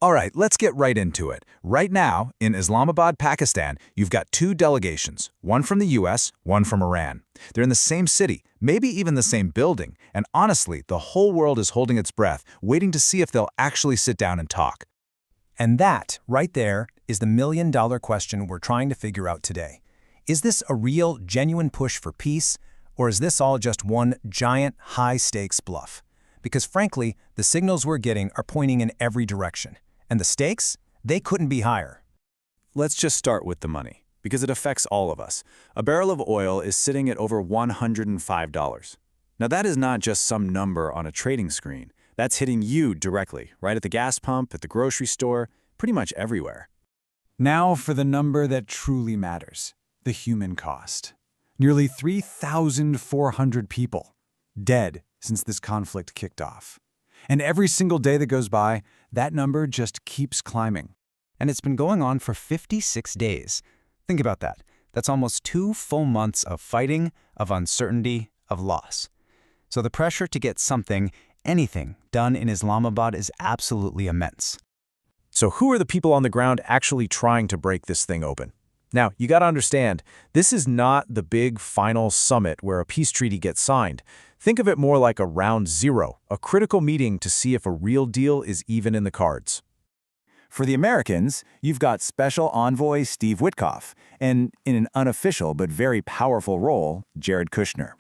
All right, let's get right into it. Right now, in Islamabad, Pakistan, you've got two delegations, one from the US, one from Iran. They're in the same city, maybe even the same building, and honestly, the whole world is holding its breath, waiting to see if they'll actually sit down and talk. And that, right there, is the million-dollar question we're trying to figure out today. Is this a real, genuine push for peace, or is this all just one giant, high-stakes bluff? Because frankly, the signals we're getting are pointing in every direction. And the stakes? They couldn't be higher. Let's just start with the money, because it affects all of us. A barrel of oil is sitting at over $105. Now that is not just some number on a trading screen. That's hitting you directly, right at the gas pump, at the grocery store, pretty much everywhere. Now for the number that truly matters, the human cost. Nearly 3,400 people dead since this conflict kicked off. And every single day that goes by, that number just keeps climbing. And it's been going on for 56 days. Think about that. That's almost 2 full months of fighting, of uncertainty, of loss. So the pressure to get something, anything, done in Islamabad is absolutely immense. So who are the people on the ground actually trying to break this thing open? Now, you gotta understand, this is not the big final summit where a peace treaty gets signed. Think of it more like a round zero, a critical meeting to see if a real deal is even in the cards. For the Americans, you've got Special Envoy Steve Witkoff, and in an unofficial but very powerful role, Jared Kushner.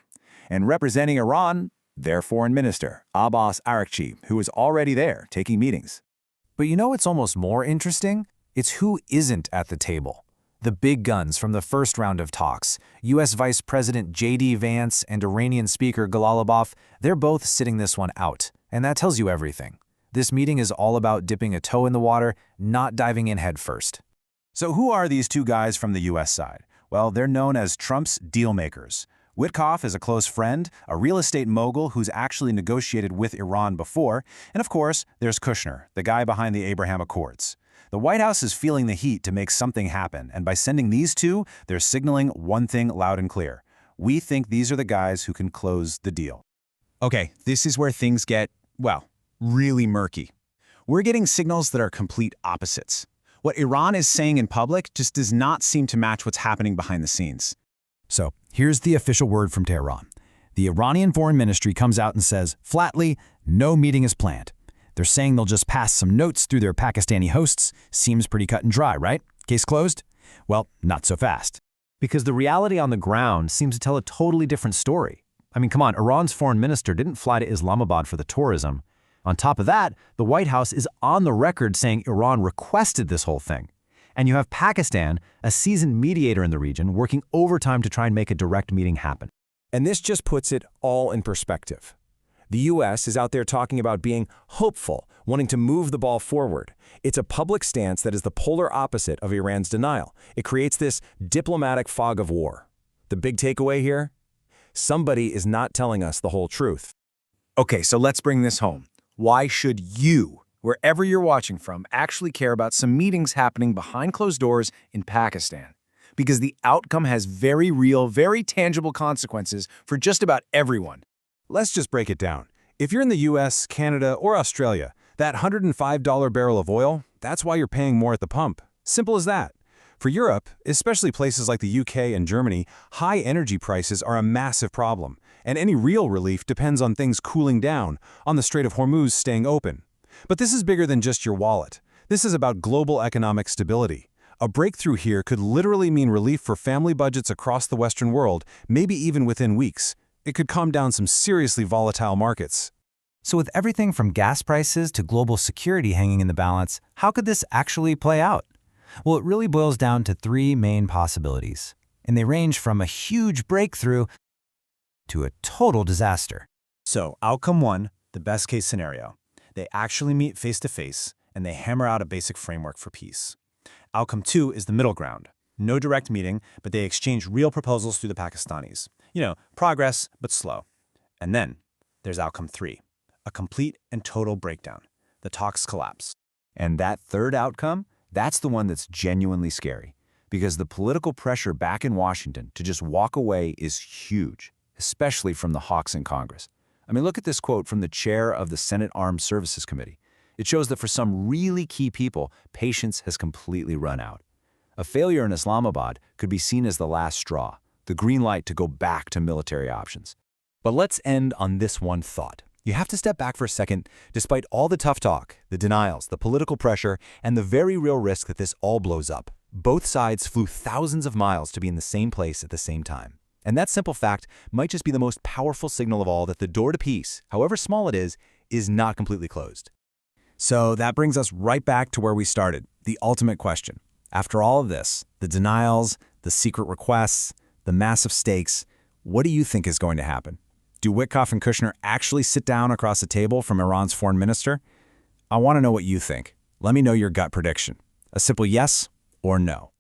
And representing Iran, their foreign minister, Abbas Araghchi, who is already there taking meetings. But you know what's almost more interesting? It's who isn't at the table. The big guns from the first round of talks, U.S. Vice President J.D. Vance and Iranian Speaker Ghalibaf, they're both sitting this one out. And that tells you everything. This meeting is all about dipping a toe in the water, not diving in head first. So who are these two guys from the U.S. side? Well, they're known as Trump's dealmakers. Witkoff is a close friend, a real estate mogul who's actually negotiated with Iran before, and of course, there's Kushner, the guy behind the Abraham Accords. The White House is feeling the heat to make something happen, and by sending these two, they're signaling one thing loud and clear. We think these are the guys who can close the deal. Okay, this is where things get, well, really murky. We're getting signals that are complete opposites. What Iran is saying in public just does not seem to match what's happening behind the scenes. So, here's the official word from Tehran. The Iranian Foreign Ministry comes out and says, flatly, no meeting is planned. They're saying they'll just pass some notes through their Pakistani hosts. Seems pretty cut and dry, right? Case closed? Well, not so fast. Because the reality on the ground seems to tell a totally different story. I mean, come on, Iran's foreign minister didn't fly to Islamabad for the tourism. On top of that, the White House is on the record saying Iran requested this whole thing. And you have Pakistan, a seasoned mediator in the region, working overtime to try and make a direct meeting happen. And this just puts it all in perspective. The U.S. is out there talking about being hopeful, wanting to move the ball forward. It's a public stance that is the polar opposite of Iran's denial. It creates this diplomatic fog of war. The big takeaway here? Somebody is not telling us the whole truth. Okay, so let's bring this home. Why should you, wherever you're watching from, actually care about some meetings happening behind closed doors in Pakistan? Because the outcome has very real, very tangible consequences for just about everyone. Let's just break it down. If you're in the US, Canada, or Australia, that $105 barrel of oil, that's why you're paying more at the pump. Simple as that. For Europe, especially places like the UK and Germany, high energy prices are a massive problem, and any real relief depends on things cooling down, on the Strait of Hormuz staying open. But this is bigger than just your wallet. This is about global economic stability. A breakthrough here could literally mean relief for family budgets across the Western world, maybe even within weeks. It could calm down some seriously volatile markets. So with everything from gas prices to global security hanging in the balance, how could this actually play out? Well, it really boils down to 3 main possibilities, and they range from a huge breakthrough to a total disaster. So, outcome 1, the best case scenario. They actually meet face to face, and they hammer out a basic framework for peace. Outcome 2 is the middle ground. No direct meeting, but they exchange real proposals through the Pakistanis. You know, progress, but slow. And then there's outcome 3, a complete and total breakdown. The talks collapse. And that third outcome, that's the one that's genuinely scary, because the political pressure back in Washington to just walk away is huge, especially from the hawks in Congress. I mean, look at this quote from the chair of the Senate Armed Services Committee. It shows that for some really key people, patience has completely run out. A failure in Islamabad could be seen as the last straw, the green light to go back to military options. But let's end on this one thought. You have to step back for a second. Despite all the tough talk, the denials, the political pressure, and the very real risk that this all blows up, both sides flew thousands of miles to be in the same place at the same time. And that simple fact might just be the most powerful signal of all that the door to peace, however small it is not completely closed. So that brings us right back to where we started, the ultimate question. After all of this, the denials, the secret requests, the massive stakes, what do you think is going to happen? Do Witkoff and Kushner actually sit down across the table from Iran's foreign minister? I want to know what you think. Let me know your gut prediction. A simple yes or no.